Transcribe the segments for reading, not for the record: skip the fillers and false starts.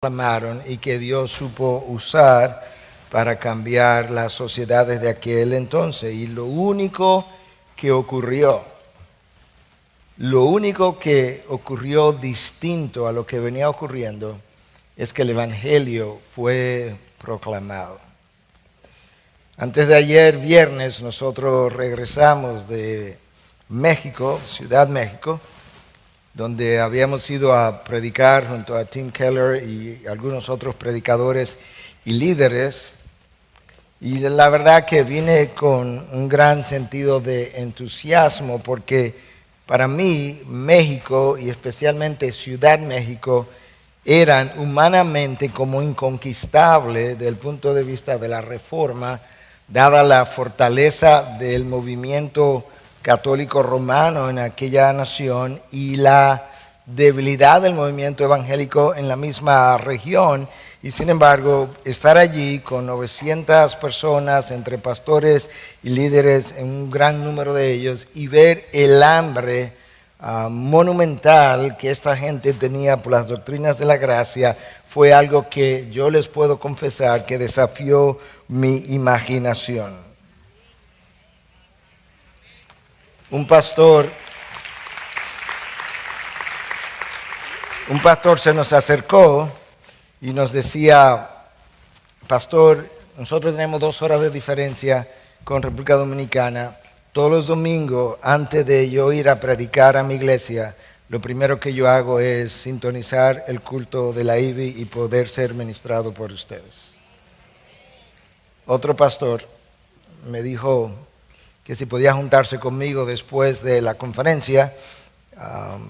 proclamaron y que Dios supo usar para cambiar las sociedades de aquel entonces. Y lo único que ocurrió distinto a lo que venía ocurriendo es que el Evangelio fue proclamado. Antes de ayer, viernes, nosotros regresamos de México, Ciudad México, donde habíamos ido a predicar junto a Tim Keller y algunos otros predicadores y líderes. Y la verdad que vine con un gran sentido de entusiasmo porque para mí México y especialmente Ciudad México eran humanamente como inconquistables desde el punto de vista de la reforma, dada la fortaleza del movimiento católico romano en aquella nación y la debilidad del movimiento evangélico en la misma región. Y sin embargo, estar allí con 900 personas, entre pastores y líderes, en un gran número de ellos, y ver el hambre monumental que esta gente tenía por las doctrinas de la gracia, fue algo que yo les puedo confesar que desafió mi imaginación. Un pastor se nos acercó y nos decía: pastor, nosotros tenemos 2 horas de diferencia con República Dominicana. Todos los domingos, antes de yo ir a predicar a mi iglesia, lo primero que yo hago es sintonizar el culto de la IBI y poder ser ministrado por ustedes. Otro pastor me dijo que si podía juntarse conmigo después de la conferencia.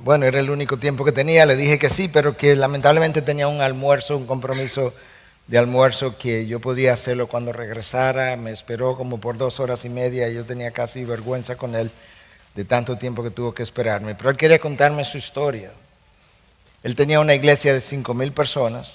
Bueno, era el único tiempo que tenía, le dije que sí, pero que lamentablemente tenía un compromiso de almuerzo, que yo podía hacerlo cuando regresara. Me esperó como por 2 horas y media y yo tenía casi vergüenza con él de tanto tiempo que tuvo que esperarme. Pero él quería contarme su historia. Él tenía una iglesia de 5,000 personas,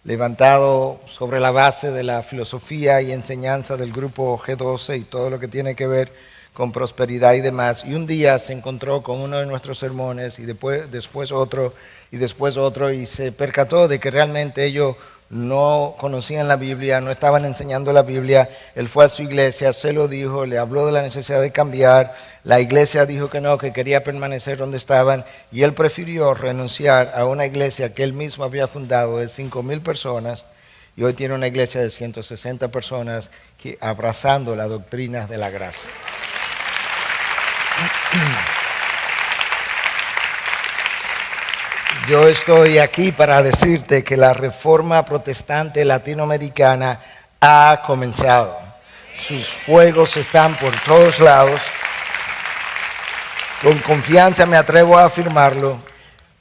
levantado sobre la base de la filosofía y enseñanza del grupo G12 y todo lo que tiene que ver con prosperidad y demás. Y un día se encontró con uno de nuestros sermones y después otro y después otro, y se percató de que realmente ellos no conocían la Biblia, no estaban enseñando la Biblia. Él fue a su iglesia, se lo dijo, le habló de la necesidad de cambiar. La iglesia dijo que no, que quería permanecer donde estaban, y él prefirió renunciar a una iglesia que él mismo había fundado de 5,000 personas, y hoy tiene una iglesia de 160 personas abrazando las doctrinas de la gracia. Yo estoy aquí para decirte que la reforma protestante latinoamericana ha comenzado. Sus fuegos están por todos lados. Con confianza me atrevo a afirmarlo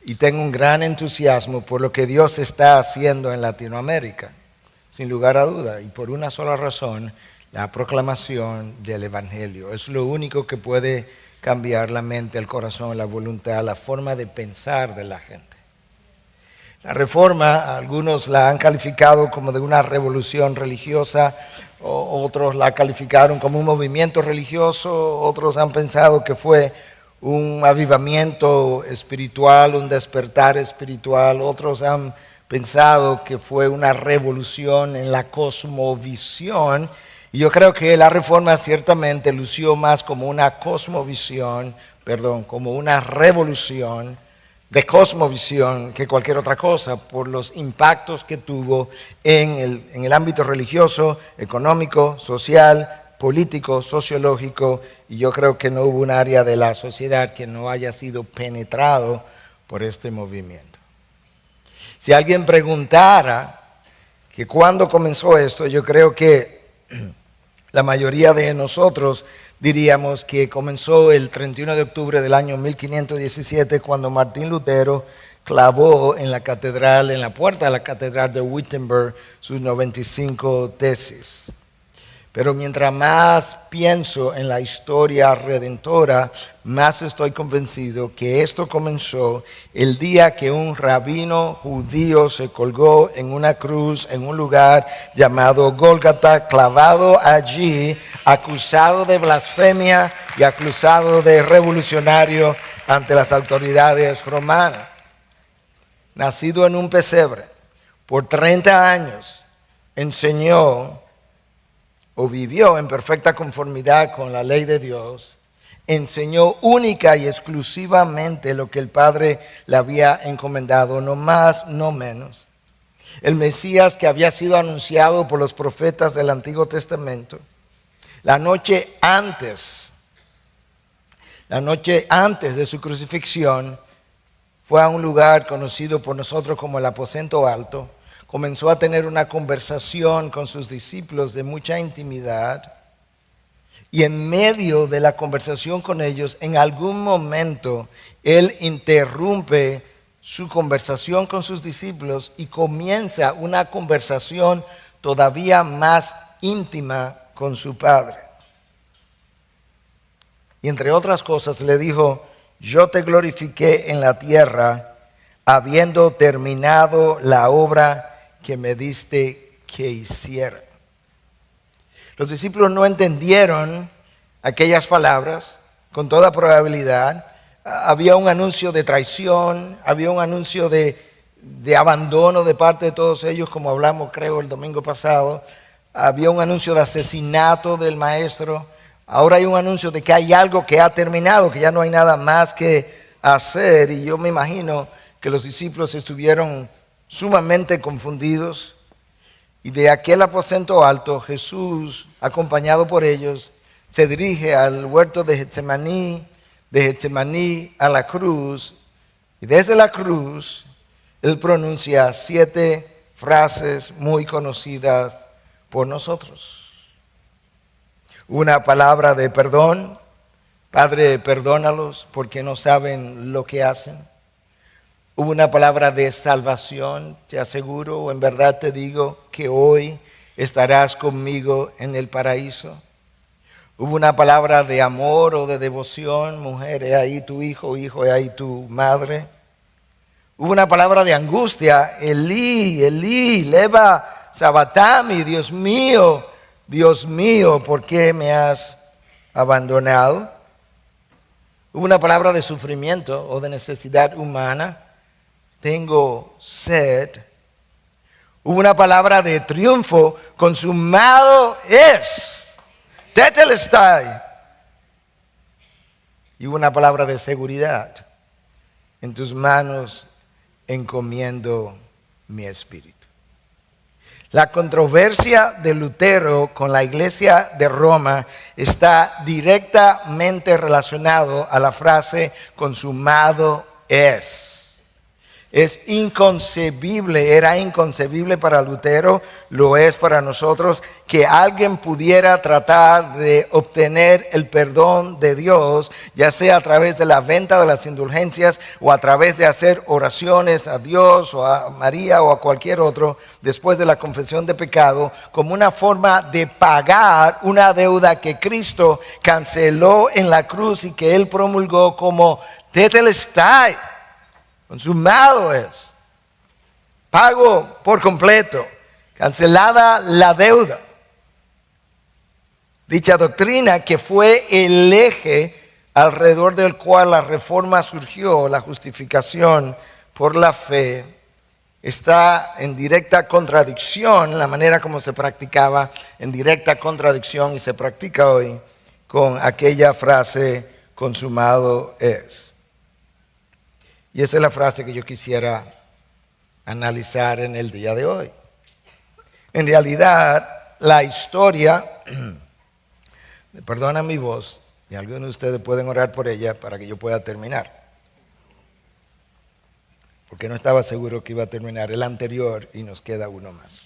y tengo un gran entusiasmo por lo que Dios está haciendo en Latinoamérica, sin lugar a duda, y por una sola razón: la proclamación del Evangelio. Es lo único que puede cambiar la mente, el corazón, la voluntad, la forma de pensar de la gente. La reforma, algunos la han calificado como de una revolución religiosa, otros la calificaron como un movimiento religioso, otros han pensado que fue un avivamiento espiritual, un despertar espiritual, otros han pensado que fue una revolución en la cosmovisión. Y yo creo que la reforma ciertamente lució más como una como una revolución de cosmovisión que cualquier otra cosa, por los impactos que tuvo en el ámbito religioso, económico, social, político, sociológico, y yo creo que no hubo un área de la sociedad que no haya sido penetrado por este movimiento. Si alguien preguntara que cuándo comenzó esto, yo creo que la mayoría de nosotros diríamos que comenzó el 31 de octubre del año 1517, cuando Martín Lutero clavó en la puerta de la catedral de Wittenberg, sus 95 tesis. Pero mientras más pienso en la historia redentora, más estoy convencido que esto comenzó el día que un rabino judío se colgó en una cruz en un lugar llamado Gólgota, clavado allí, acusado de blasfemia y acusado de revolucionario ante las autoridades romanas. Nacido en un pesebre, por 30 años enseñó o vivió en perfecta conformidad con la ley de Dios, enseñó única y exclusivamente lo que el Padre le había encomendado, no más, no menos. El Mesías que había sido anunciado por los profetas del Antiguo Testamento, la noche antes de su crucifixión, fue a un lugar conocido por nosotros como el aposento alto. Comenzó a tener una conversación con sus discípulos de mucha intimidad. Y en medio de la conversación con ellos, en algún momento, Él interrumpe su conversación con sus discípulos y comienza una conversación todavía más íntima con su Padre. Y entre otras cosas le dijo: yo te glorifiqué en la tierra, habiendo terminado la obra que me diste que hiciera. Los discípulos no entendieron aquellas palabras, con toda probabilidad. Había un anuncio de traición, había un anuncio de abandono de parte de todos ellos, como hablamos creo el domingo pasado. Había un anuncio de asesinato del maestro. Ahora hay un anuncio de que hay algo que ha terminado, que ya no hay nada más que hacer. Y yo me imagino que los discípulos estuvieron sumamente confundidos. Y de aquel aposento alto, Jesús, acompañado por ellos, se dirige al huerto de Getsemaní a la cruz. Y desde la cruz, Él pronuncia 7 frases muy conocidas por nosotros. Una palabra de perdón: Padre, perdónalos porque no saben lo que hacen. Hubo una palabra de salvación: te aseguro o en verdad te digo que hoy estarás conmigo en el paraíso. Hubo una palabra de amor o de devoción: mujer, he ahí tu hijo, hijo, he ahí tu madre. Hubo una palabra de angustia: Elí, Elí, lema sabachthani, Dios mío, ¿por qué me has abandonado? Hubo una palabra de sufrimiento o de necesidad humana: tengo sed. Hubo una palabra de triunfo: consumado es. Tetelestai. Y hubo una palabra de seguridad: en tus manos encomiendo mi espíritu. La controversia de Lutero con la iglesia de Roma está directamente relacionado a la frase consumado es. Es inconcebible, era inconcebible para Lutero, lo es para nosotros, que alguien pudiera tratar de obtener el perdón de Dios, ya sea a través de la venta de las indulgencias o a través de hacer oraciones a Dios o a María o a cualquier otro después de la confesión de pecado, como una forma de pagar una deuda que Cristo canceló en la cruz y que Él promulgó como tetelestai. Consumado es. Pago por completo. Cancelada la deuda. Dicha doctrina, que fue el eje alrededor del cual la reforma surgió, la justificación por la fe, está en directa contradicción, la manera como se practicaba, en directa contradicción y se practica hoy con aquella frase: consumado es. Y esa es la frase que yo quisiera analizar en el día de hoy. En realidad, la historia, perdona mi voz, y algunos de ustedes pueden orar por ella para que yo pueda terminar. Porque no estaba seguro que iba a terminar el anterior y nos queda uno más.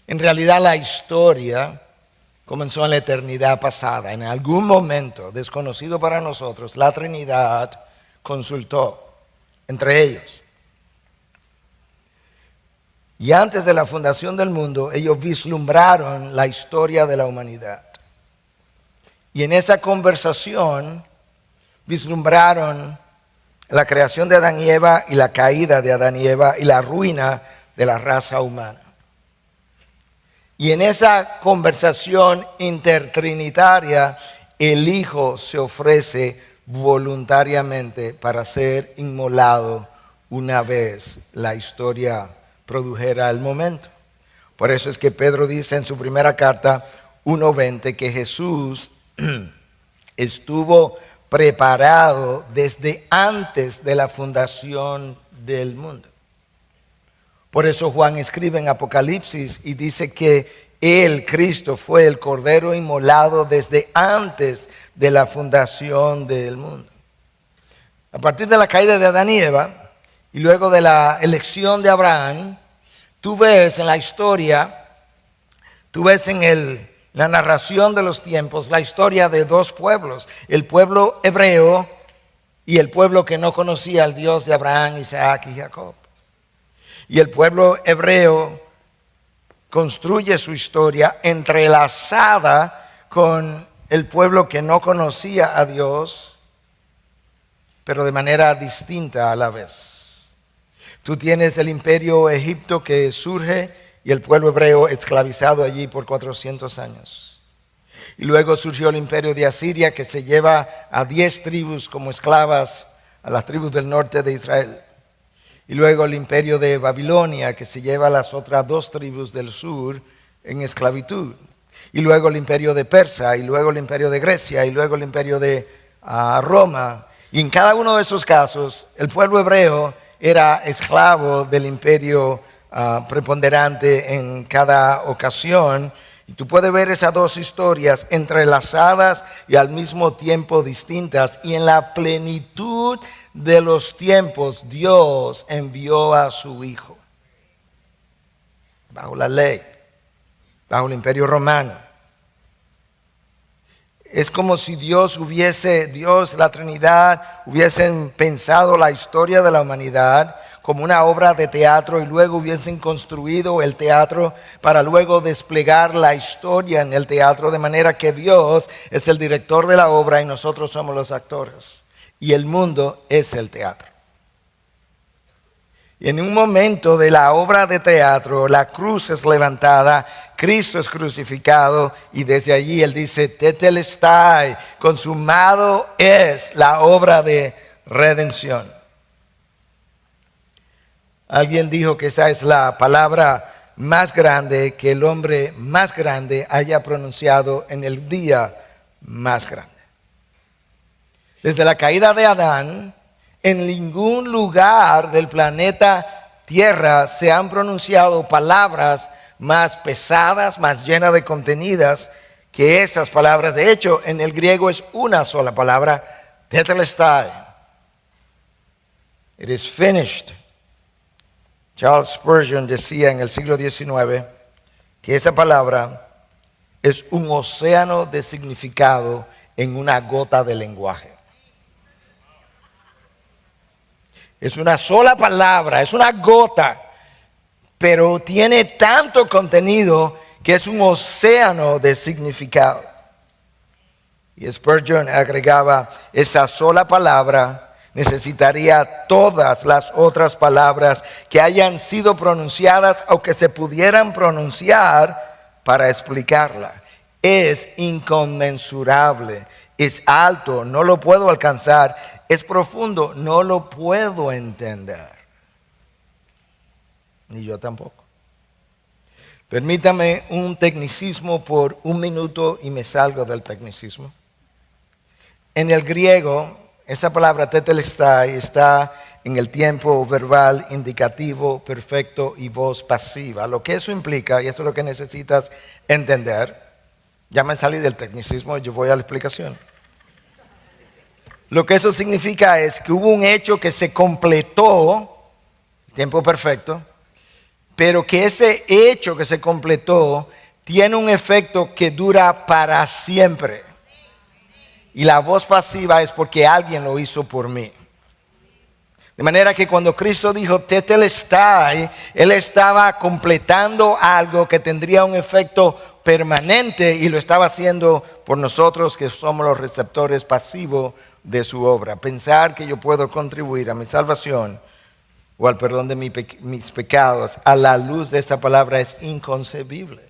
En realidad, la historia comenzó en la eternidad pasada. En algún momento, desconocido para nosotros, la Trinidad consultó entre ellos. Y antes de la fundación del mundo, ellos vislumbraron la historia de la humanidad. Y en esa conversación vislumbraron la creación de Adán y Eva y la caída de Adán y Eva y la ruina de la raza humana. Y en esa conversación intertrinitaria, el Hijo se ofrece voluntariamente para ser inmolado una vez la historia produjera el momento. Por eso es que Pedro dice en su primera carta 1:20 que Jesús estuvo preparado desde antes de la fundación del mundo. Por eso Juan escribe en Apocalipsis y dice que Él, Cristo, fue el Cordero inmolado desde antes de la fundación del mundo. A partir de la caída de Adán y Eva y luego de la elección de Abraham, tú ves en la historia, tú ves en la narración de los tiempos, la historia de dos pueblos, el pueblo hebreo y el pueblo que no conocía al Dios de Abraham, Isaac y Jacob. Y el pueblo hebreo construye su historia entrelazada con el pueblo que no conocía a Dios, pero de manera distinta a la vez. Tú tienes el imperio Egipto que surge y el pueblo hebreo esclavizado allí por 400 años. Y luego surgió el imperio de Asiria que se lleva a 10 tribus como esclavas, a las tribus del norte de Israel. Y luego el imperio de Babilonia que se lleva a las otras 2 tribus del sur en esclavitud. Y luego el imperio de Persia, y luego el imperio de Grecia, y luego el imperio de Roma. Y en cada uno de esos casos, el pueblo hebreo era esclavo del imperio preponderante en cada ocasión. Y tú puedes ver esas dos historias entrelazadas y al mismo tiempo distintas. Y en la plenitud de los tiempos, Dios envió a su Hijo. Bajo la ley, bajo el imperio romano. Es como si Dios, la Trinidad, hubiesen pensado la historia de la humanidad como una obra de teatro y luego hubiesen construido el teatro para luego desplegar la historia en el teatro, de manera que Dios es el director de la obra y nosotros somos los actores. Y el mundo es el teatro. Y en un momento de la obra de teatro, la cruz es levantada, Cristo es crucificado y desde allí Él dice, tetelestai, consumado es la obra de redención. Alguien dijo que esa es la palabra más grande que el hombre más grande haya pronunciado en el día más grande. Desde la caída de Adán, en ningún lugar del planeta Tierra se han pronunciado palabras más pesadas, más llenas de contenidas que esas palabras. De hecho, en el griego es una sola palabra, tetelestai. It is finished. Charles Spurgeon decía en el siglo XIX que esa palabra es un océano de significado en una gota de lenguaje. Es una sola palabra, es una gota, pero tiene tanto contenido que es un océano de significado. Y Spurgeon agregaba, esa sola palabra necesitaría todas las otras palabras que hayan sido pronunciadas o que se pudieran pronunciar para explicarla. Es inconmensurable, es alto, no lo puedo alcanzar. Es profundo, no lo puedo entender. Ni yo tampoco. Permítame un tecnicismo por un minuto y me salgo del tecnicismo. En el griego, esa palabra tetelestai está en el tiempo verbal indicativo, perfecto y voz pasiva. Lo que eso implica, y esto es lo que necesitas entender, ya me salí del tecnicismo y yo voy a la explicación. Lo que eso significa es que hubo un hecho que se completó, tiempo perfecto, pero que ese hecho que se completó tiene un efecto que dura para siempre. Y la voz pasiva es porque alguien lo hizo por mí. De manera que cuando Cristo dijo tetelestai, Él estaba completando algo que tendría un efecto permanente y lo estaba haciendo por nosotros que somos los receptores pasivos de su obra. Pensar que yo puedo contribuir a mi salvación o al perdón de mis pecados a la luz de esa palabra es inconcebible.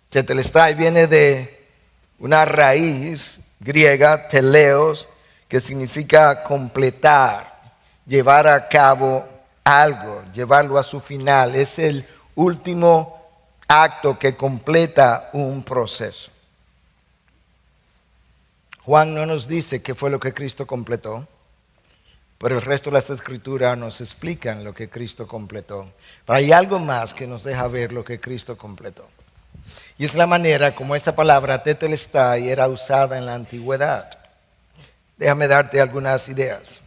Tetelestai viene de una raíz griega, teleos, que significa completar, llevar a cabo algo, llevarlo a su final. Es el último acto que completa un proceso. Juan no nos dice qué fue lo que Cristo completó, pero el resto de las Escrituras nos explican lo que Cristo completó. Pero hay algo más que nos deja ver lo que Cristo completó. Y es la manera como esa palabra tetelestai era usada en la antigüedad. Déjame darte algunas ideas.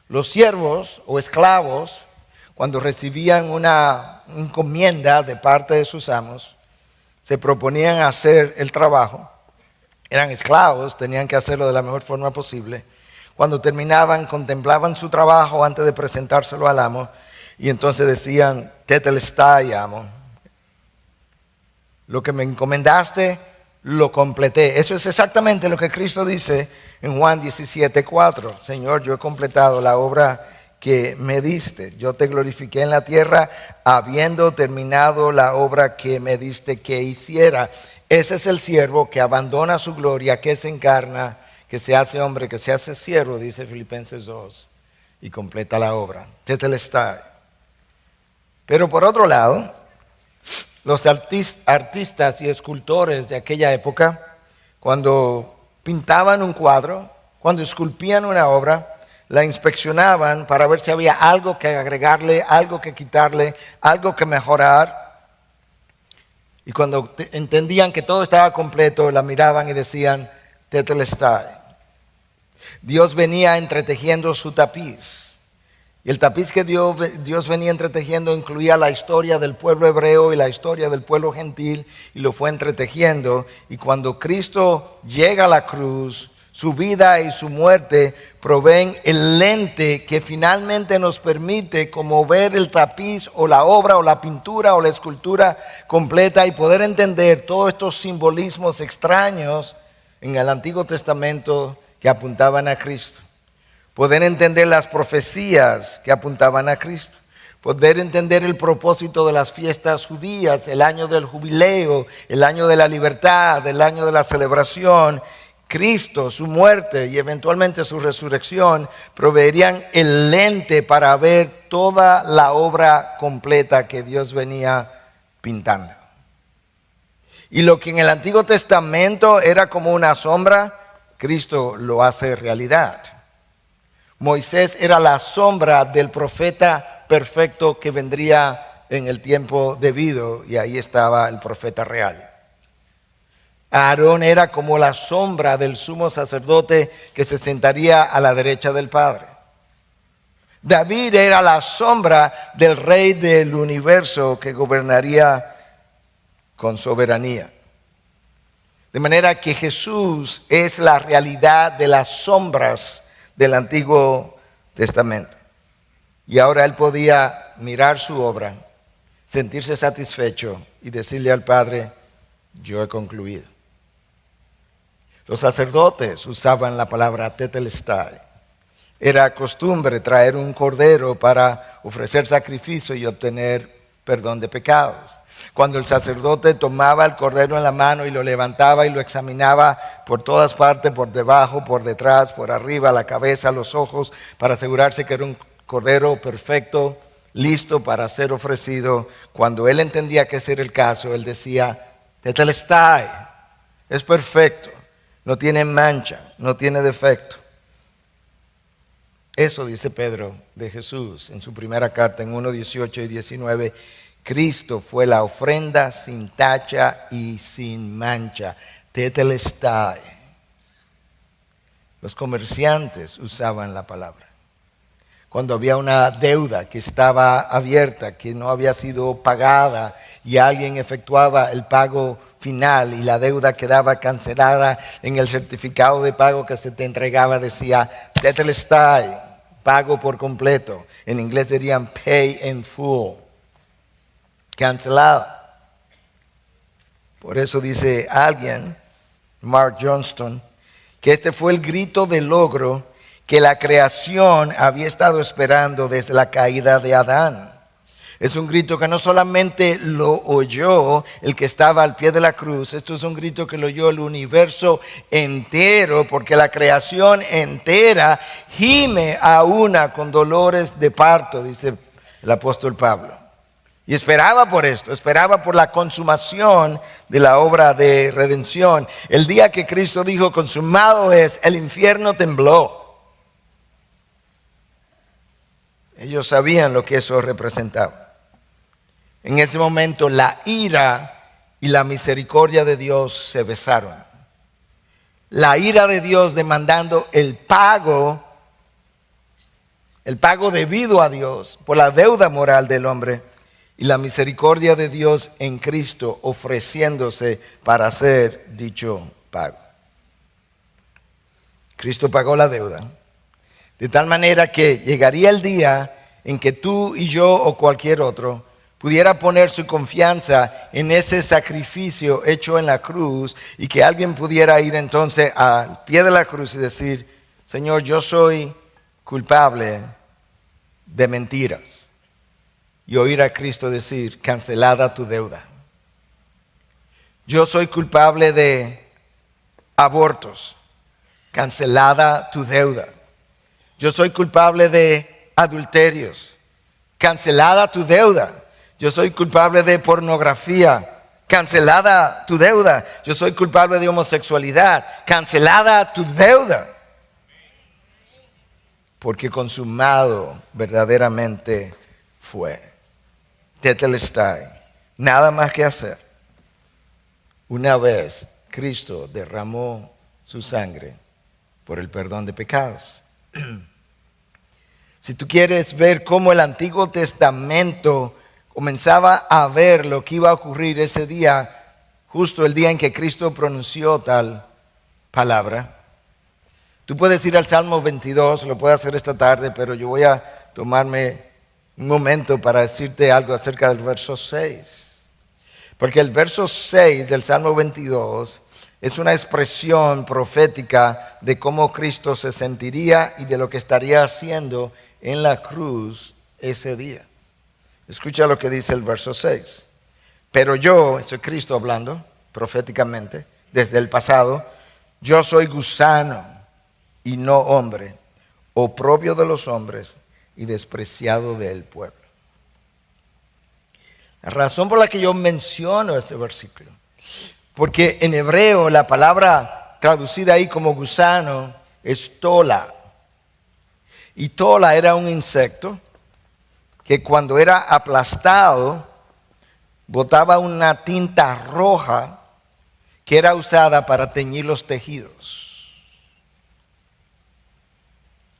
Los siervos o esclavos, cuando recibían una encomienda de parte de sus amos, se proponían hacer el trabajo. Eran esclavos, tenían que hacerlo de la mejor forma posible. Cuando terminaban, contemplaban su trabajo antes de presentárselo al amo y entonces decían, tetelestai, amo. Lo que me encomendaste, lo completé. Eso es exactamente lo que Cristo dice en Juan 17:4. Señor, yo he completado la obra que me diste. Yo te glorifiqué en la tierra habiendo terminado la obra que me diste que hiciera. Ese es el siervo que abandona su gloria, que se encarna, que se hace hombre, que se hace siervo, dice Filipenses 2, y completa la obra. Tetelestai. Pero por otro lado, los artistas y escultores de aquella época, cuando pintaban un cuadro, cuando esculpían una obra, la inspeccionaban para ver si había algo que agregarle, algo que quitarle, algo que mejorar. Y cuando entendían que todo estaba completo, la miraban y decían, tetelestai. Dios venía entretejiendo su tapiz. Y el tapiz que Dios venía entretejiendo incluía la historia del pueblo hebreo y la historia del pueblo gentil, y lo fue entretejiendo. Y cuando Cristo llega a la cruz, su vida y su muerte proveen el lente que finalmente nos permite como ver el tapiz o la obra o la pintura o la escultura completa y poder entender todos estos simbolismos extraños en el Antiguo Testamento que apuntaban a Cristo. Poder entender las profecías que apuntaban a Cristo. Poder entender el propósito de las fiestas judías, el año del jubileo, el año de la libertad, el año de la celebración. Cristo, su muerte y eventualmente su resurrección proveerían el lente para ver toda la obra completa que Dios venía pintando. Y lo que en el Antiguo Testamento era como una sombra, Cristo lo hace realidad. Moisés era la sombra del profeta perfecto que vendría en el tiempo debido, y ahí estaba el profeta real. Aarón era como la sombra del sumo sacerdote que se sentaría a la derecha del Padre. David era la sombra del rey del universo que gobernaría con soberanía. De manera que Jesús es la realidad de las sombras del Antiguo Testamento. Y ahora él podía mirar su obra, sentirse satisfecho y decirle al Padre, yo he concluido. Los sacerdotes usaban la palabra tetelestai. Era costumbre traer un cordero para ofrecer sacrificio y obtener perdón de pecados. Cuando el sacerdote tomaba el cordero en la mano y lo levantaba y lo examinaba por todas partes, por debajo, por detrás, por arriba, la cabeza, los ojos, para asegurarse que era un cordero perfecto, listo para ser ofrecido. Cuando él entendía que ese era el caso, él decía, tetelestai, es perfecto, no tiene mancha, no tiene defecto. Eso dice Pedro de Jesús en su primera carta en 1:18 y 19. Cristo fue la ofrenda sin tacha y sin mancha. Tetelestai. Los comerciantes usaban la palabra. Cuando había una deuda que estaba abierta, que no había sido pagada y alguien efectuaba el pago final y la deuda quedaba cancelada, en el certificado de pago que se te entregaba decía tetelestai, pago por completo. En inglés dirían pay in full. Cancelada. Por eso dice alguien, Mark Johnston, que este fue el grito de logro que la creación había estado esperando desde la caída de Adán. Es un grito que no solamente lo oyó el que estaba al pie de la cruz, esto es un grito que lo oyó el universo entero, porque la creación entera gime a una con dolores de parto, dice el apóstol Pablo. Y esperaba por esto, esperaba por la consumación de la obra de redención. El día que Cristo dijo consumado es, el infierno tembló. Ellos sabían lo que eso representaba. En ese momento la ira y la misericordia de Dios se besaron. La ira de Dios demandando el pago debido a Dios por la deuda moral del hombre, y la misericordia de Dios en Cristo ofreciéndose para hacer dicho pago. Cristo pagó la deuda, de tal manera que llegaría el día en que tú y yo o cualquier otro pudiera poner su confianza en ese sacrificio hecho en la cruz, y que alguien pudiera ir entonces al pie de la cruz y decir: Señor, yo soy culpable de mentiras. Y oír a Cristo decir: cancelada tu deuda. Yo soy culpable de abortos. Cancelada tu deuda. Yo soy culpable de adulterios. Cancelada tu deuda. Yo soy culpable de pornografía. Cancelada tu deuda. Yo soy culpable de homosexualidad. Cancelada tu deuda. Porque consumado verdaderamente fue. Tetelestai. Nada más que hacer. Una vez Cristo derramó su sangre por el perdón de pecados. Si tú quieres ver cómo el Antiguo Testamento comenzaba a ver lo que iba a ocurrir ese día, justo el día en que Cristo pronunció tal palabra, tú puedes ir al Salmo 22, lo puedes hacer esta tarde, pero yo voy a tomarme un momento para decirte algo acerca del verso 6. Porque el verso 6 del Salmo 22 es una expresión profética de cómo Cristo se sentiría y de lo que estaría haciendo en la cruz ese día. Escucha lo que dice el verso 6. Pero yo, eso es Cristo hablando proféticamente desde el pasado, yo soy gusano y no hombre, oprobio de los hombres y despreciado del pueblo. La razón por la que yo menciono ese versículo, porque en hebreo la palabra traducida ahí como gusano es tola. Y tola era un insecto que cuando era aplastado botaba una tinta roja que era usada para teñir los tejidos.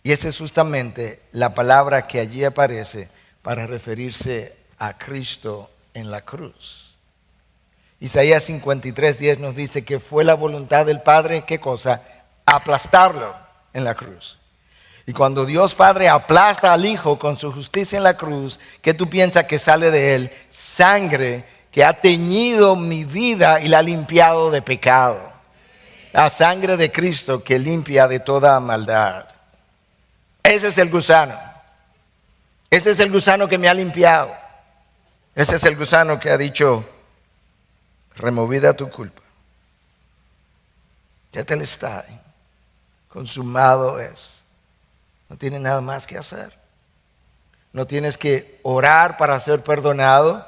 Y esa es justamente la palabra que allí aparece para referirse a Cristo en la cruz. Isaías 53:10 nos dice que fue la voluntad del Padre, ¿qué cosa? Aplastarlo en la cruz. Y cuando Dios Padre aplasta al Hijo con su justicia en la cruz, ¿qué tú piensas que sale de él? Sangre que ha teñido mi vida y la ha limpiado de pecado. La sangre de Cristo que limpia de toda maldad. Ese es el gusano. Ese es el gusano que me ha limpiado. Ese es el gusano que ha dicho: removida tu culpa. Tetelestai. Consumado es. No tienes nada más que hacer. No tienes que orar para ser perdonado,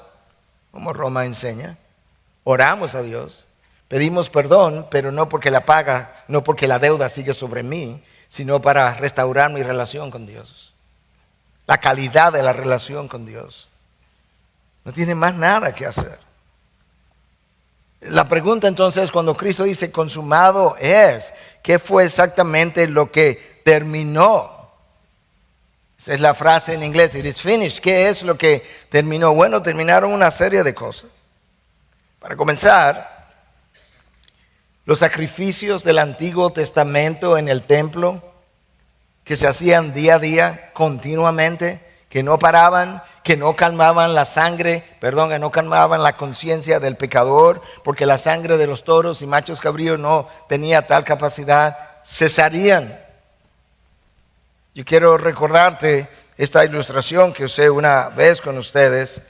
como Roma enseña. Oramos a Dios. Pedimos perdón, pero no porque la paga, no porque la deuda sigue sobre mí, sino para restaurar mi relación con Dios. La calidad de la relación con Dios. No tiene más nada que hacer. La pregunta entonces, cuando Cristo dice consumado es, ¿qué fue exactamente lo que terminó? Esa es la frase en inglés, it is finished. ¿Qué es lo que terminó? Bueno, terminaron una serie de cosas. Para comenzar, los sacrificios del Antiguo Testamento en el templo, que se hacían día a día, continuamente, que no paraban, que no calmaban la sangre, que no calmaban la conciencia del pecador, porque la sangre de los toros y machos cabríos no tenía tal capacidad, cesarían. Yo quiero recordarte esta ilustración que usé una vez con ustedes.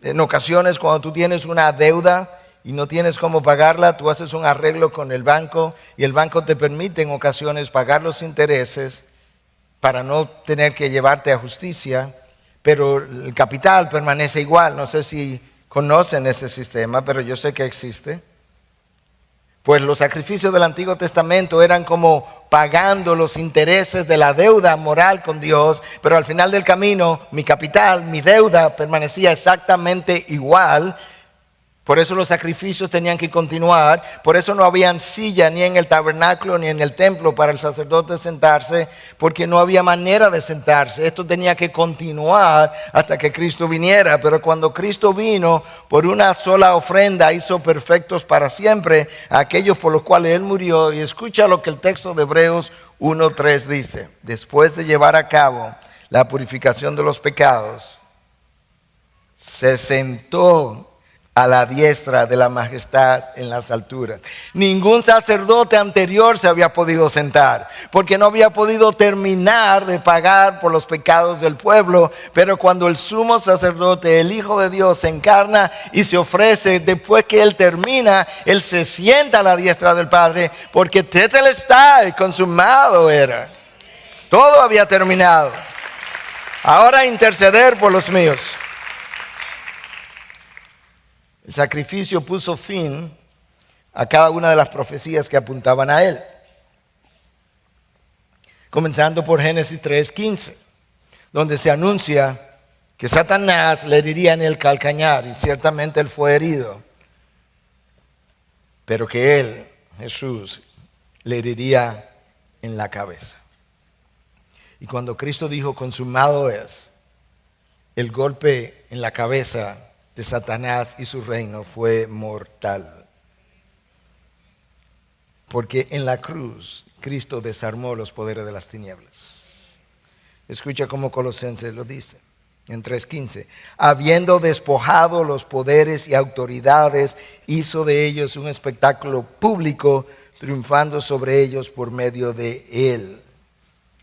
En ocasiones, cuando tú tienes una deuda y no tienes cómo pagarla, tú haces un arreglo con el banco y el banco te permite en ocasiones pagar los intereses para no tener que llevarte a justicia. pero el capital permanece igual. No sé si conocen ese sistema, pero yo sé que existe. Pues los sacrificios del Antiguo Testamento eran como pagando los intereses de la deuda moral con Dios, pero al final del camino mi capital, mi deuda permanecía exactamente igual. Por eso los sacrificios tenían que continuar, por eso no había silla ni en el tabernáculo ni en el templo para el sacerdote sentarse, porque no había manera de sentarse. Esto tenía que continuar hasta que Cristo viniera, pero cuando Cristo vino, por una sola ofrenda hizo perfectos para siempre a aquellos por los cuales Él murió. Y escucha lo que el texto de Hebreos 1:3 dice: después de llevar a cabo la purificación de los pecados, se sentó a la diestra de la majestad en las alturas. Ningún sacerdote anterior se había podido sentar, porque no había podido terminar de pagar por los pecados del pueblo. Pero cuando el sumo sacerdote, el Hijo de Dios, se encarna y se ofrece, después que Él termina, Él se sienta a la diestra del Padre, porque tetelestai, consumado era. Todo había terminado. Ahora interceder por los míos. El sacrificio puso fin a cada una de las profecías que apuntaban a Él. Comenzando por Génesis 3:15, donde se anuncia que Satanás le heriría en el calcañar, y ciertamente Él fue herido, pero que Él, Jesús, le heriría en la cabeza. Y cuando Cristo dijo consumado es, el golpe en la cabeza de Satanás y su reino fue mortal. Porque en la cruz Cristo desarmó los poderes de las tinieblas. Escucha cómo Colosenses lo dice en 3:15. Habiendo despojado los poderes y autoridades, hizo de ellos un espectáculo público, triunfando sobre ellos por medio de Él.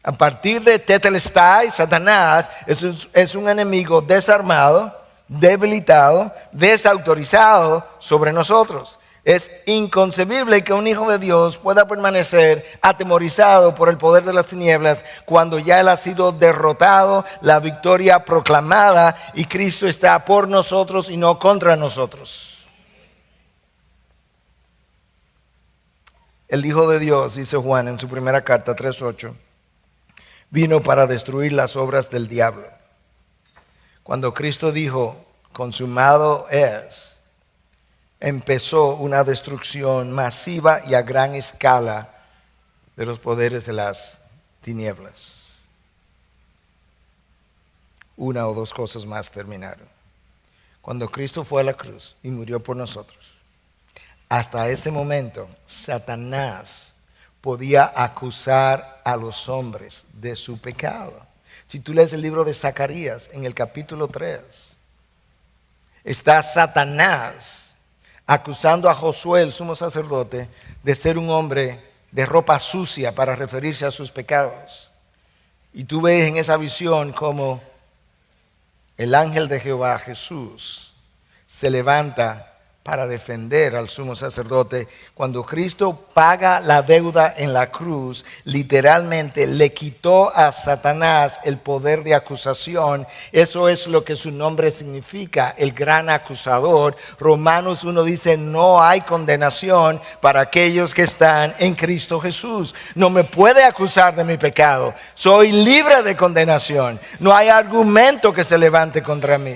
A partir de tetelestai, Satanás es un enemigo desarmado, debilitado, desautorizado sobre nosotros. Es inconcebible que un hijo de Dios pueda permanecer atemorizado por el poder de las tinieblas cuando ya Él ha sido derrotado, la victoria proclamada, y Cristo está por nosotros y no contra nosotros. El Hijo de Dios, dice Juan en su primera carta 3:8, vino para destruir las obras del diablo. Cuando Cristo dijo, consumado es, empezó una destrucción masiva y a gran escala de los poderes de las tinieblas. Una o dos cosas más terminaron. Cuando Cristo fue a la cruz y murió por nosotros, hasta ese momento Satanás podía acusar a los hombres de su pecado. Si tú lees el libro de Zacarías, en el capítulo 3, está Satanás acusando a Josué, el sumo sacerdote, de ser un hombre de ropa sucia para referirse a sus pecados. Y tú ves en esa visión como el ángel de Jehová, Jesús, se levanta para defender al sumo sacerdote. Cuando Cristo paga la deuda en la cruz, literalmente le quitó a Satanás el poder de acusación. Eso es lo que su nombre significa, el gran acusador. Romanos 1 dice, no hay condenación para aquellos que están en Cristo Jesús. No me puede acusar de mi pecado. Soy libre de condenación. No hay argumento que se levante contra mí.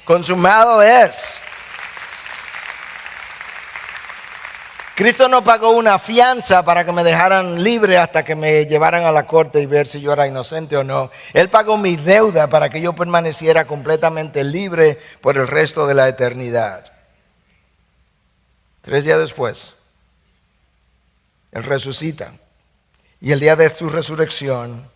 Consumado es. Cristo no pagó una fianza para que me dejaran libre hasta que me llevaran a la corte y ver si yo era inocente o no. Él pagó mi deuda para que yo permaneciera completamente libre por el resto de la eternidad. 3 días después, Él resucita. Y el día de su resurrección,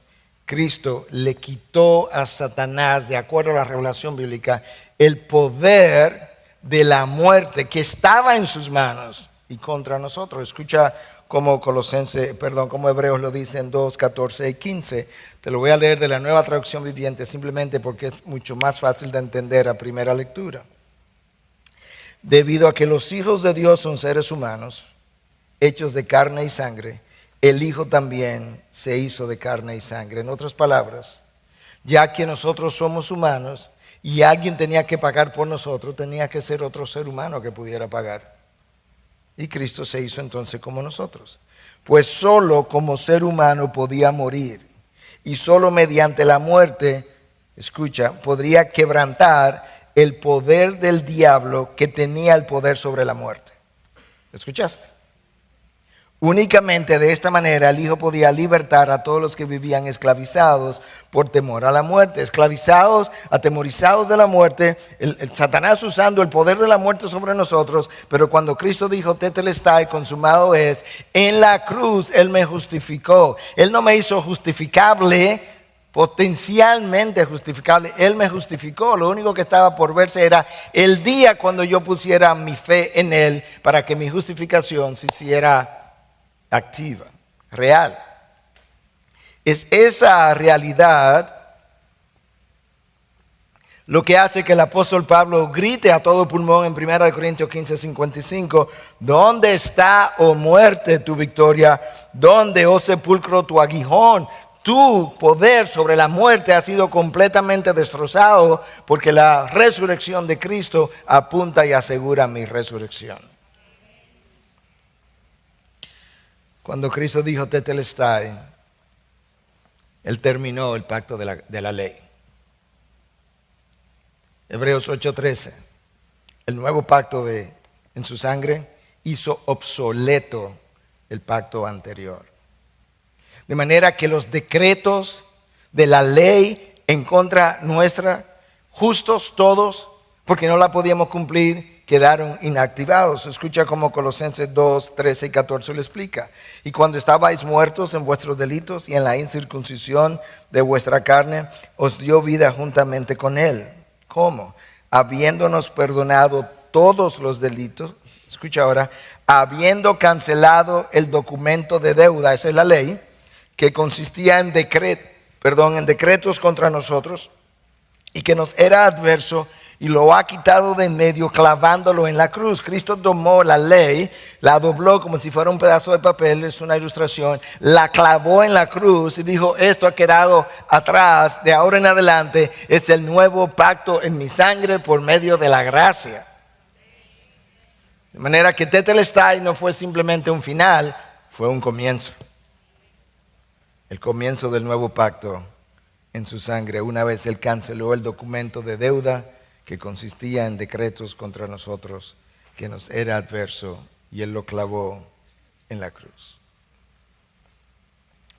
Cristo le quitó a Satanás, de acuerdo a la revelación bíblica, el poder de la muerte que estaba en sus manos y contra nosotros. Escucha como como Hebreos lo dice en 2, 14 y 15. Te lo voy a leer de la Nueva Traducción Viviente simplemente porque es mucho más fácil de entender a primera lectura. Debido a que los hijos de Dios son seres humanos, hechos de carne y sangre, el Hijo también se hizo de carne y sangre. En otras palabras, ya que nosotros somos humanos y alguien tenía que pagar por nosotros, tenía que ser otro ser humano que pudiera pagar. Y Cristo se hizo entonces como nosotros. Pues solo como ser humano podía morir. Y solo mediante la muerte, escucha, podría quebrantar el poder del diablo que tenía el poder sobre la muerte. ¿Escuchaste? Únicamente de esta manera el Hijo podía libertar a todos los que vivían esclavizados por temor a la muerte, esclavizados, atemorizados de la muerte, el Satanás usando el poder de la muerte sobre nosotros. Pero cuando Cristo dijo tetelestai, consumado es, en la cruz Él me justificó. Él no me hizo justificable, potencialmente justificable, Él me justificó. Lo único que estaba por verse era el día cuando yo pusiera mi fe en Él para que mi justificación se hiciera activa, real. Es esa realidad lo que hace que el apóstol Pablo grite a todo pulmón en 1 Corintios 15:55, ¿dónde está, oh muerte, tu victoria? ¿Dónde, oh sepulcro, tu aguijón? Tu poder sobre la muerte ha sido completamente destrozado, porque la resurrección de Cristo apunta y asegura mi resurrección. Cuando Cristo dijo tetelestai, Él terminó el pacto de la ley. Hebreos 8:13, el nuevo pacto en su sangre hizo obsoleto el pacto anterior. De manera que los decretos de la ley en contra nuestra, justos todos, porque no la podíamos cumplir, quedaron inactivados. Escucha como Colosenses 2:13 y 14 lo explica. Y cuando estabais muertos en vuestros delitos y en la incircuncisión de vuestra carne, os dio vida juntamente con Él. ¿Cómo? Habiéndonos perdonado todos los delitos, escucha ahora, habiendo cancelado el documento de deuda, esa es la ley, que consistía en decretos contra nosotros y que nos era adverso, y lo ha quitado de en medio clavándolo en la cruz. Cristo tomó la ley, la dobló como si fuera un pedazo de papel, es una ilustración, la clavó en la cruz y dijo, esto ha quedado atrás, de ahora en adelante es el nuevo pacto en mi sangre por medio de la gracia. De manera que tetelestai no fue simplemente un final, fue un comienzo. El comienzo del nuevo pacto en su sangre, una vez Él canceló el documento de deuda que consistía en decretos contra nosotros, que nos era adverso, y Él lo clavó en la cruz.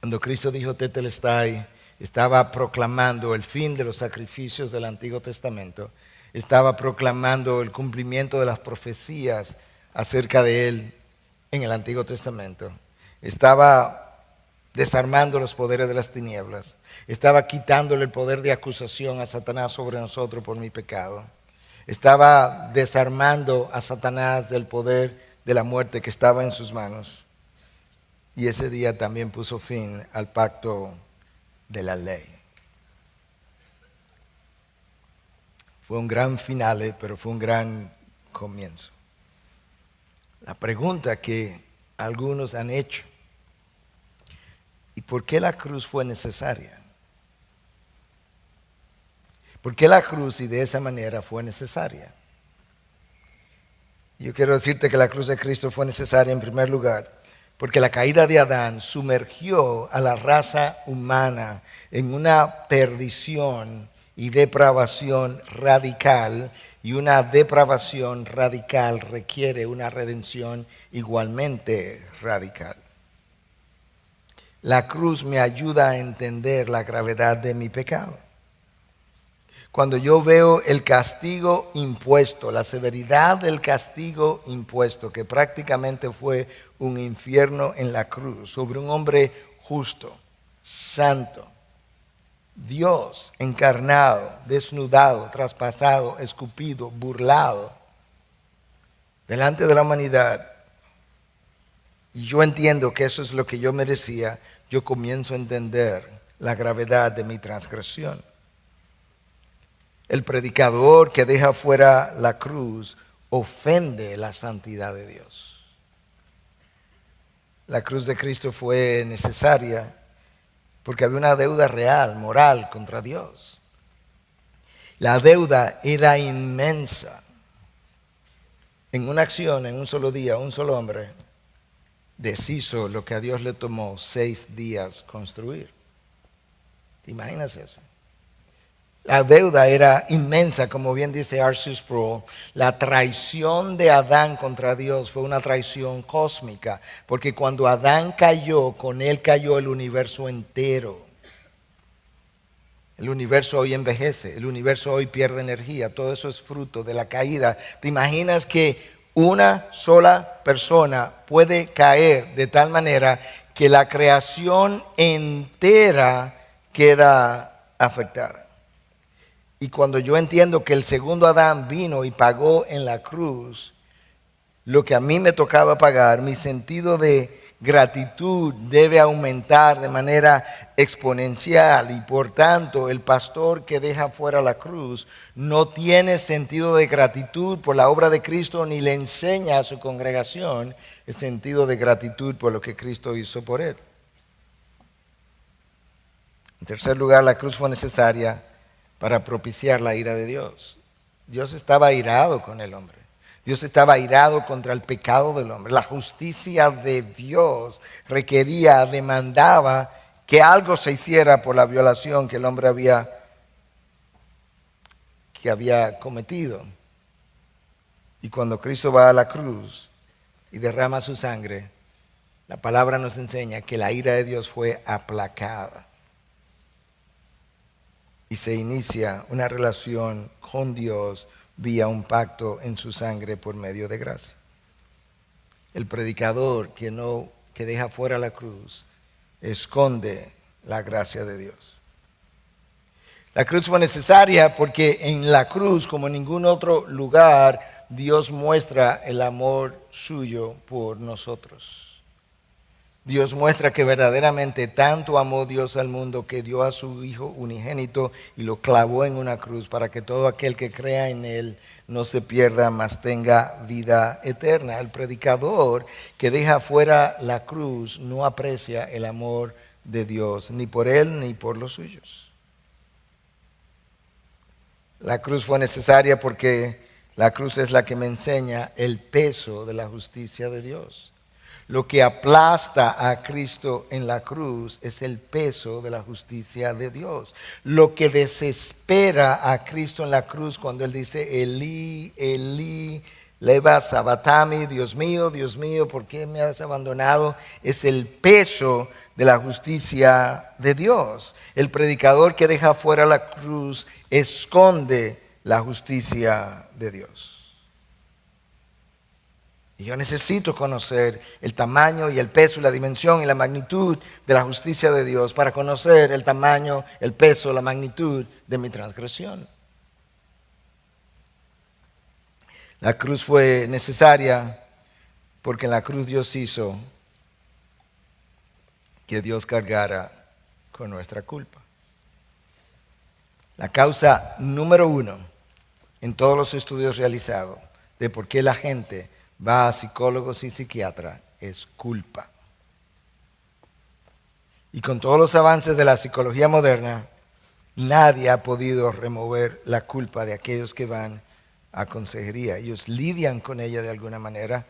Cuando Cristo dijo tetelestai, estaba proclamando el fin de los sacrificios del Antiguo Testamento, estaba proclamando el cumplimiento de las profecías acerca de Él en el Antiguo Testamento, estaba desarmando los poderes de las tinieblas, estaba quitándole el poder de acusación a Satanás sobre nosotros por mi pecado, estaba desarmando a Satanás del poder de la muerte que estaba en sus manos, y ese día también puso fin al pacto de la ley. Fue un gran finale, pero fue un gran comienzo. La pregunta que algunos han hecho: ¿y por qué la cruz fue necesaria? ¿Por qué la cruz y de esa manera fue necesaria? Yo quiero decirte que la cruz de Cristo fue necesaria en primer lugar porque la caída de Adán sumergió a la raza humana en una perdición y depravación radical, y una depravación radical requiere una redención igualmente radical. La cruz me ayuda a entender la gravedad de mi pecado. Cuando yo veo el castigo impuesto, la severidad del castigo impuesto, que prácticamente fue un infierno en la cruz, sobre un hombre justo, santo, Dios encarnado, desnudado, traspasado, escupido, burlado, delante de la humanidad, y yo entiendo que eso es lo que yo merecía, yo comienzo a entender la gravedad de mi transgresión. El predicador que deja fuera la cruz ofende la santidad de Dios. La cruz de Cristo fue necesaria porque había una deuda real, moral, contra Dios. La deuda era inmensa. En una acción, en un solo día, un solo hombre deshizo lo que a Dios le tomó 6 días construir. ¿Te imaginas eso? La deuda era inmensa, como bien dice R.C. Sproul. La traición de Adán contra Dios fue una traición cósmica, porque cuando Adán cayó, con él cayó el universo entero. El universo hoy envejece, el universo hoy pierde energía, todo eso es fruto de la caída. ¿Te imaginas que una sola persona puede caer de tal manera que la creación entera queda afectada? Y cuando yo entiendo que el segundo Adán vino y pagó en la cruz lo que a mí me tocaba pagar, mi sentido de gratitud debe aumentar de manera exponencial, y por tanto el pastor que deja fuera la cruz no tiene sentido de gratitud por la obra de Cristo, ni le enseña a su congregación el sentido de gratitud por lo que Cristo hizo por él. En tercer lugar, la cruz fue necesaria para propiciar la ira de Dios. Dios estaba airado con el hombre. Dios estaba airado contra el pecado del hombre. La justicia de Dios requería, demandaba que algo se hiciera por la violación que el hombre había cometido. Y cuando Cristo va a la cruz y derrama su sangre, la palabra nos enseña que la ira de Dios fue aplacada. Y se inicia una relación con Dios vía un pacto en su sangre por medio de gracia. El predicador que deja fuera la cruz esconde la gracia de Dios. La cruz fue necesaria porque en la cruz, como en ningún otro lugar, Dios muestra el amor suyo por nosotros. Dios muestra que verdaderamente tanto amó Dios al mundo que dio a su Hijo unigénito y lo clavó en una cruz para que todo aquel que crea en Él no se pierda, mas tenga vida eterna. El predicador que deja fuera la cruz no aprecia el amor de Dios, ni por Él ni por los suyos. La cruz fue necesaria porque la cruz es la que me enseña el peso de la justicia de Dios. Lo que aplasta a Cristo en la cruz es el peso de la justicia de Dios. Lo que desespera a Cristo en la cruz cuando Él dice, Elí, Elí, lema sabachthani, Dios mío, ¿por qué me has abandonado? Es el peso de la justicia de Dios. El predicador que deja fuera la cruz esconde la justicia de Dios. Y yo necesito conocer el tamaño y el peso y la dimensión y la magnitud de la justicia de Dios para conocer el tamaño, el peso, la magnitud de mi transgresión. La cruz fue necesaria porque en la cruz Dios hizo que Dios cargara con nuestra culpa. La causa número 1 en todos los estudios realizados de por qué la gente va a psicólogos y psiquiatras es culpa. Y con todos los avances de la psicología moderna, nadie ha podido remover la culpa de aquellos que van a consejería. Ellos lidian con ella de alguna manera.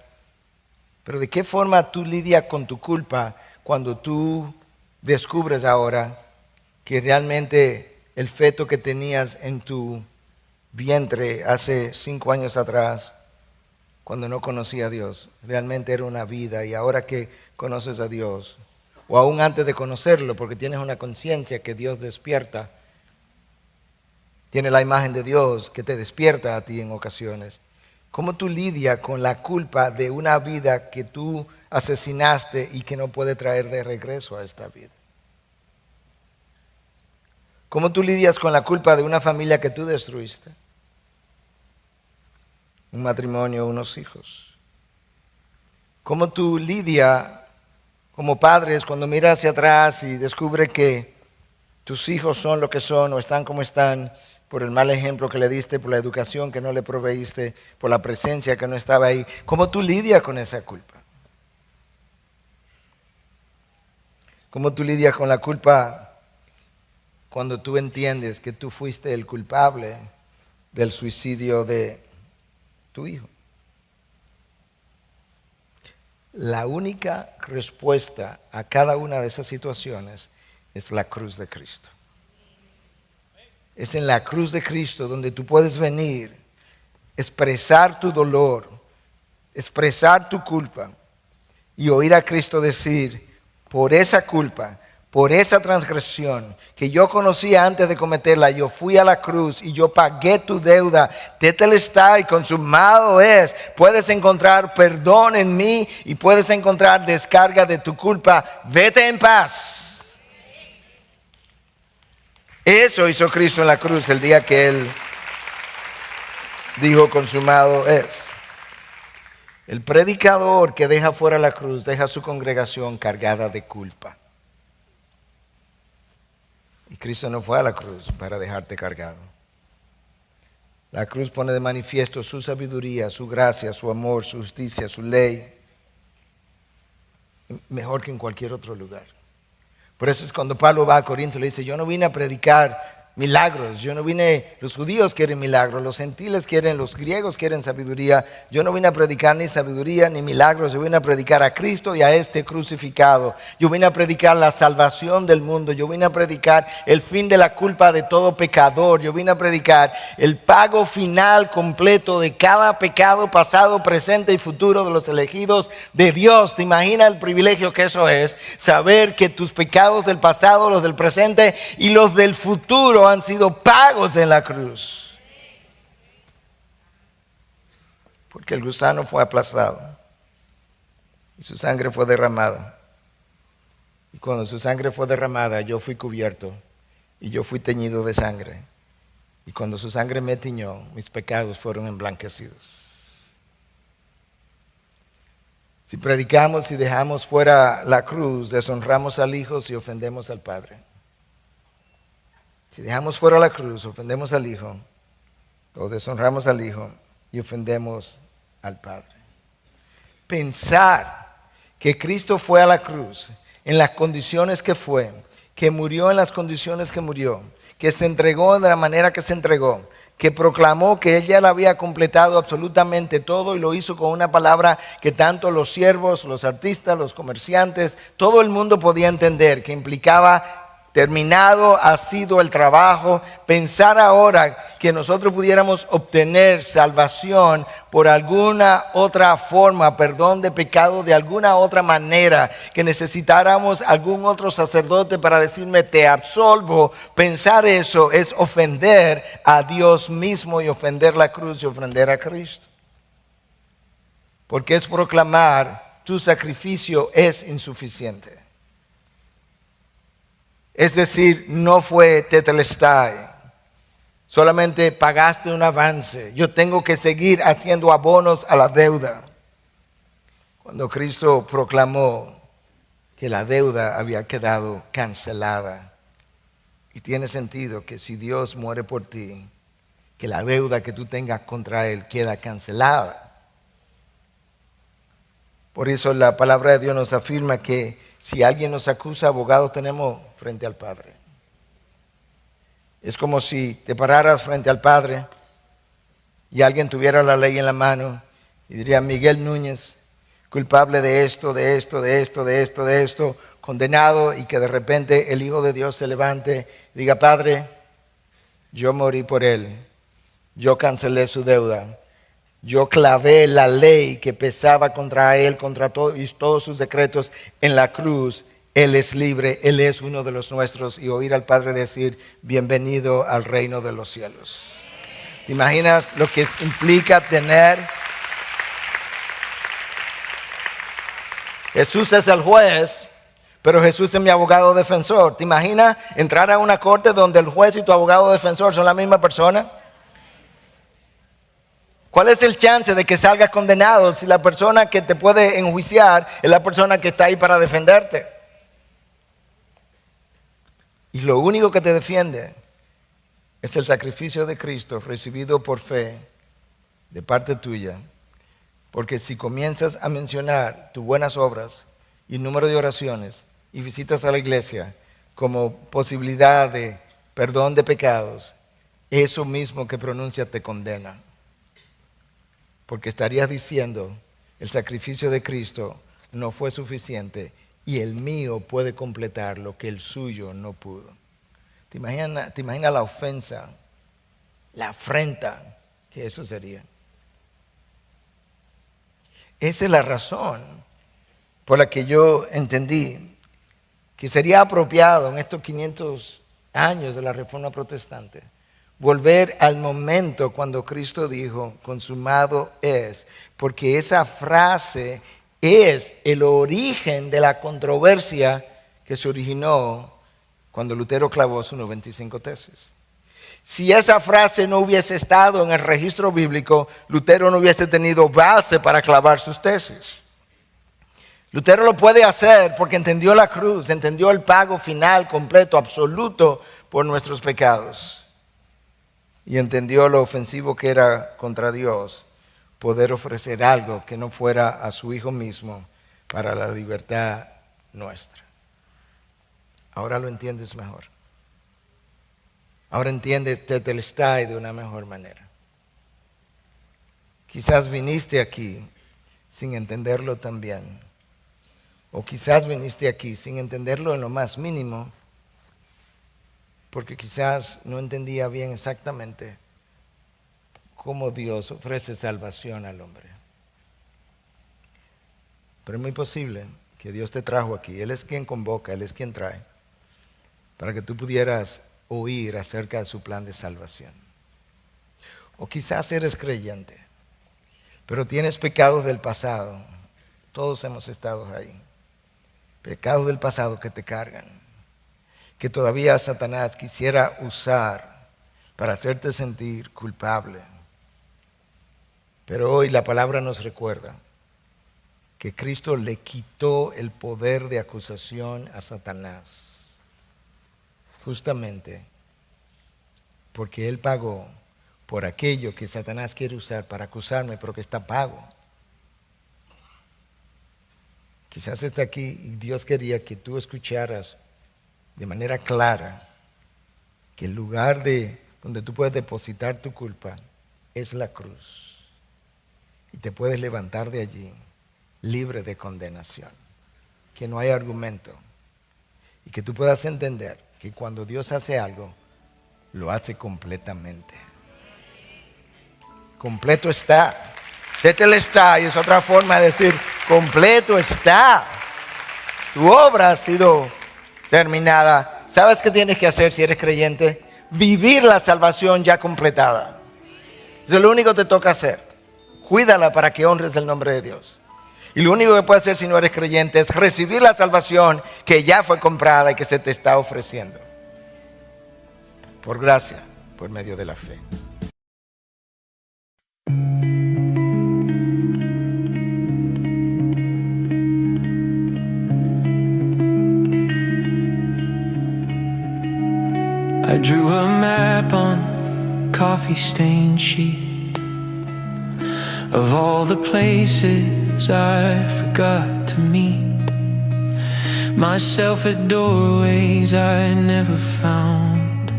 Pero ¿de qué forma tú lidias con tu culpa cuando tú descubres ahora que realmente el feto que tenías en tu vientre hace 5 años atrás, cuando no conocía a Dios, realmente era una vida, y ahora que conoces a Dios, o aún antes de conocerlo, porque tienes una conciencia que Dios despierta, tiene la imagen de Dios que te despierta a ti en ocasiones. ¿Cómo tú lidias con la culpa de una vida que tú asesinaste y que no puede traer de regreso a esta vida? ¿Cómo tú lidias con la culpa de una familia que tú destruiste? Un matrimonio, unos hijos. ¿Cómo tú lidias como padres cuando miras hacia atrás y descubres que tus hijos son lo que son o están como están por el mal ejemplo que le diste, por la educación que no le proveíste, por la presencia que no estaba ahí? ¿Cómo tú lidias con esa culpa? ¿Cómo tú lidias con la culpa cuando tú entiendes que tú fuiste el culpable del suicidio de tu hijo. La única respuesta a cada una de esas situaciones es la cruz de Cristo. Es en la cruz de Cristo donde tú puedes venir, expresar tu dolor, expresar tu culpa y oír a Cristo decir, por esa culpa, por esa transgresión que yo conocía antes de cometerla, yo fui a la cruz y yo pagué tu deuda. Tetelestai, consumado es. Puedes encontrar perdón en mí y puedes encontrar descarga de tu culpa. Vete en paz. Eso hizo Cristo en la cruz el día que Él dijo, consumado es. El predicador que deja fuera la cruz deja a su congregación cargada de culpa. Y Cristo no fue a la cruz para dejarte cargado. La cruz pone de manifiesto su sabiduría, su gracia, su amor, su justicia, su ley. Mejor que en cualquier otro lugar. Por eso es cuando Pablo va a Corinto y le dice, yo no vine a predicar milagros, los judíos quieren milagros, los gentiles quieren, los griegos quieren sabiduría. Yo no vine a predicar ni sabiduría ni milagros, yo vine a predicar a Cristo y a este crucificado. Yo vine a predicar la salvación del mundo, yo vine a predicar el fin de la culpa de todo pecador, yo vine a predicar el pago final completo de cada pecado pasado, presente y futuro de los elegidos de Dios. ¿Te imaginas el privilegio que eso es? Saber que tus pecados del pasado, los del presente y los del futuro han sido pagos en la cruz. Porque el gusano fue aplastado y su sangre fue derramada. Y cuando su sangre fue derramada, yo fui cubierto y yo fui teñido de sangre. Y cuando su sangre me tiñó, mis pecados fueron emblanquecidos. Si predicamos y dejamos fuera la cruz, deshonramos al Hijo y ofendemos al Padre. Si dejamos fuera la cruz, ofendemos al Hijo, o deshonramos al Hijo y ofendemos al Padre. Pensar que Cristo fue a la cruz en las condiciones que fue, que murió en las condiciones que murió, que se entregó de la manera que se entregó, que proclamó que Él ya lo había completado absolutamente todo y lo hizo con una palabra que tanto los siervos, los artistas, los comerciantes, todo el mundo podía entender, que implicaba terminado ha sido el trabajo. Pensar ahora que nosotros pudiéramos obtener salvación por alguna otra forma, perdón de pecado de alguna otra manera, que necesitáramos algún otro sacerdote para decirme te absolvo, pensar eso es ofender a Dios mismo y ofender la cruz y ofender a Cristo. Porque es proclamar tu sacrificio es insuficiente. Es decir, no fue tetelestai, solamente pagaste un avance. Yo tengo que seguir haciendo abonos a la deuda. Cuando Cristo proclamó que la deuda había quedado cancelada. Y tiene sentido que si Dios muere por ti, que la deuda que tú tengas contra Él queda cancelada. Por eso la palabra de Dios nos afirma que si alguien nos acusa, abogado tenemos frente al Padre. Es como si te pararas frente al Padre y alguien tuviera la ley en la mano y diría, Miguel Núñez, culpable de esto, de esto, de esto, de esto, de esto, condenado, y que de repente el Hijo de Dios se levante y diga, Padre, yo morí por él, yo cancelé su deuda. Yo clavé la ley que pesaba contra él, contra todos sus decretos en la cruz. Él es libre, Él es uno de los nuestros. Y oír al Padre decir, bienvenido al reino de los cielos. ¿Te imaginas lo que implica tener? Jesús es el juez, pero Jesús es mi abogado defensor. ¿Te imaginas entrar a una corte donde el juez y tu abogado defensor son la misma persona? ¿Cuál es el chance de que salgas condenado si la persona que te puede enjuiciar es la persona que está ahí para defenderte? Y lo único que te defiende es el sacrificio de Cristo recibido por fe de parte tuya. Porque si comienzas a mencionar tus buenas obras y número de oraciones y visitas a la iglesia como posibilidad de perdón de pecados, eso mismo que pronuncia te condena. Porque estarías diciendo, el sacrificio de Cristo no fue suficiente y el mío puede completar lo que el suyo no pudo. ¿Te imaginas la ofensa, la afrenta que eso sería? Esa es la razón por la que yo entendí que sería apropiado en estos 500 años de la Reforma Protestante volver al momento cuando Cristo dijo, consumado es, porque esa frase es el origen de la controversia que se originó cuando Lutero clavó sus 95 tesis. Si esa frase no hubiese estado en el registro bíblico, Lutero no hubiese tenido base para clavar sus tesis. Lutero lo puede hacer porque entendió la cruz, entendió el pago final, completo, absoluto por nuestros pecados. Y entendió lo ofensivo que era contra Dios poder ofrecer algo que no fuera a su Hijo mismo para la libertad nuestra. Ahora lo entiendes mejor. Ahora entiendes Tetelestai de una mejor manera. Quizás viniste aquí sin entenderlo también. O quizás viniste aquí sin entenderlo en lo más mínimo, porque quizás no entendía bien exactamente cómo Dios ofrece salvación al hombre. Pero es muy posible que Dios te trajo aquí. Él es quien convoca, Él es quien trae, para que tú pudieras oír acerca de su plan de salvación. O quizás eres creyente, pero tienes pecados del pasado. Todos hemos estado ahí. Pecados del pasado que te cargan, que todavía Satanás quisiera usar para hacerte sentir culpable. Pero hoy la palabra nos recuerda que Cristo le quitó el poder de acusación a Satanás, justamente porque Él pagó por aquello que Satanás quiere usar para acusarme, pero que está pago. Quizás está aquí y Dios quería que tú escucharas de manera clara que el lugar donde tú puedes depositar tu culpa es la cruz. Y te puedes levantar de allí libre de condenación. Que no hay argumento. Y que tú puedas entender que cuando Dios hace algo, lo hace completamente. Completo está. Tetelestai es otra forma de decir completo está. Tu obra ha sido terminada. ¿Sabes qué tienes que hacer si eres creyente? Vivir la salvación ya completada. Eso es lo único que te toca hacer. Cuídala para que honres el nombre de Dios. Y lo único que puedes hacer si no eres creyente es recibir la salvación que ya fue comprada y que se te está ofreciendo. Por gracia, por medio de la fe. I drew a map on a coffee-stained sheet of all the places I forgot to meet, myself at doorways I never found,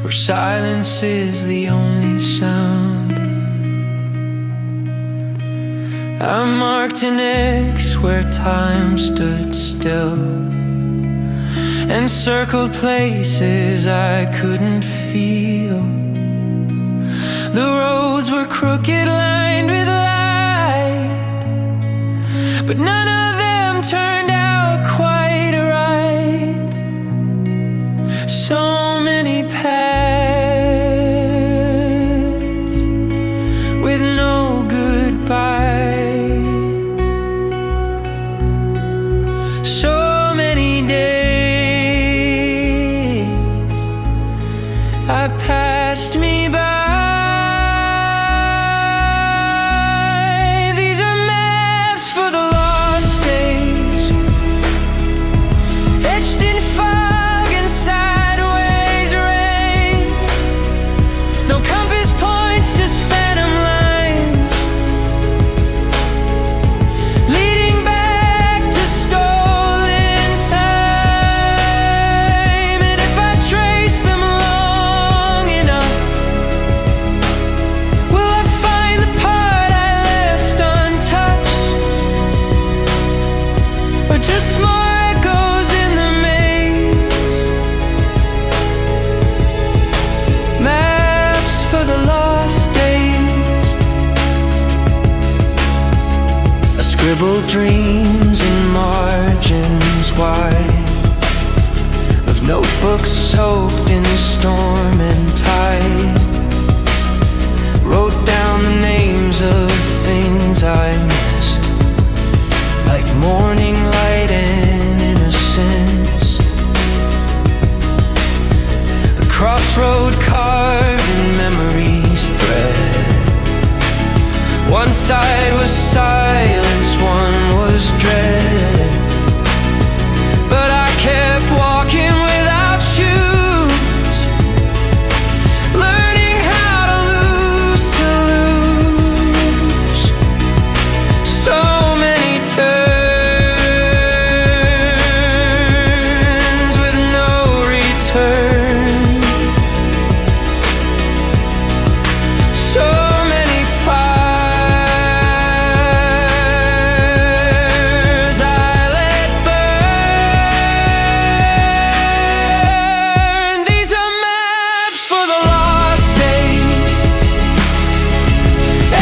where silence is the only sound. I marked an X where time stood still, and circled places I couldn't feel. The roads were crooked, lined with light, but none of them turned out quite right. So many paths with no goodbye. So many days I passed me by. These are maps for the lost scribbled dreams in margins wide of notebooks soaked in storm and tide. Wrote down the names of things I missed, like morning light and innocence. A crossroad carved in memory's thread. One side was silence, one was dread. But I kept walking without shoes, learning how to lose. So many turns with no return. So many fires I let burn. These are maps for the lost days,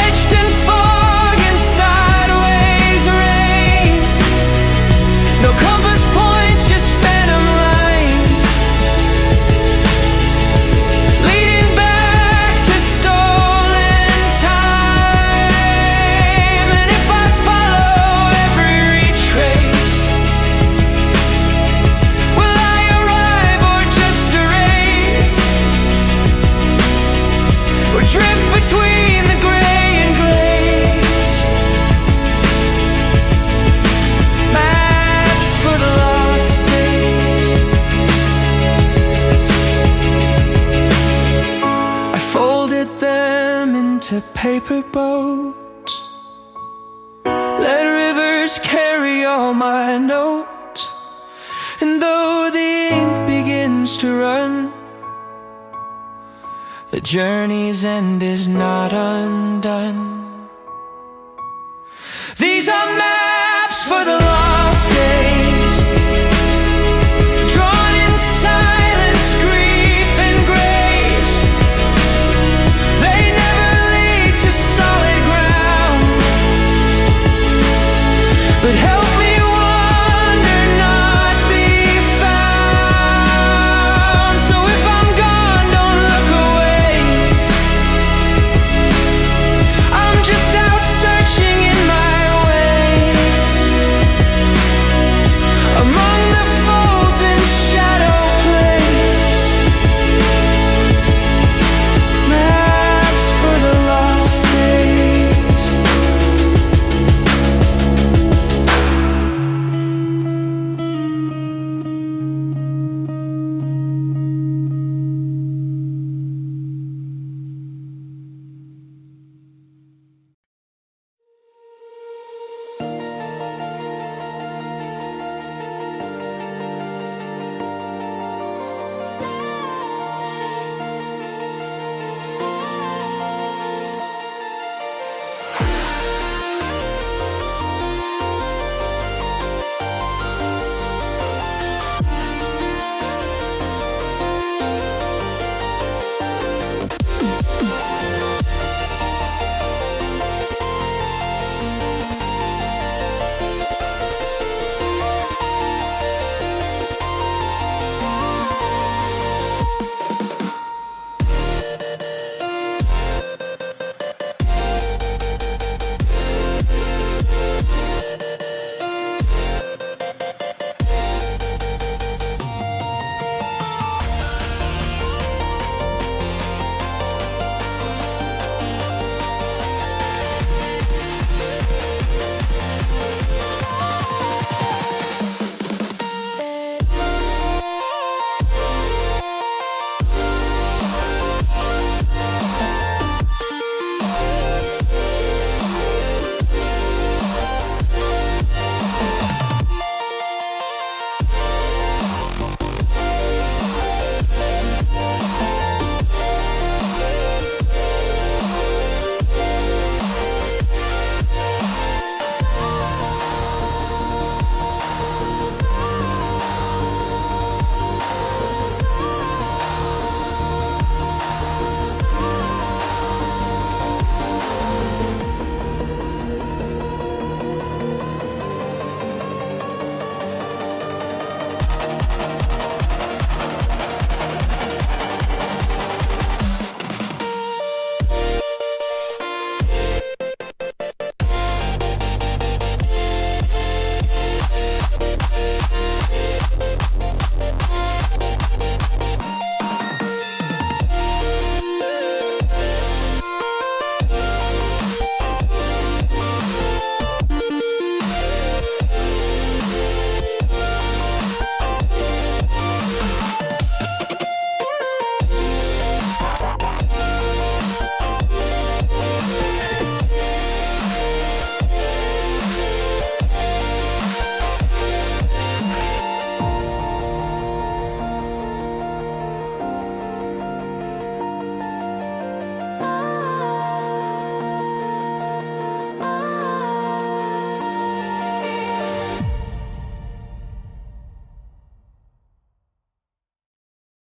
etched in fog and sideways rain. No compass points, just phantom lines, leading back to stolen time. And if I follow every retrace, will I arrive or just erase, or drift between the gray and grays? Maps for the lost days. I folded them into paper boats, let rivers carry all my notes. And though the ink begins to run, the journey's end is not undone.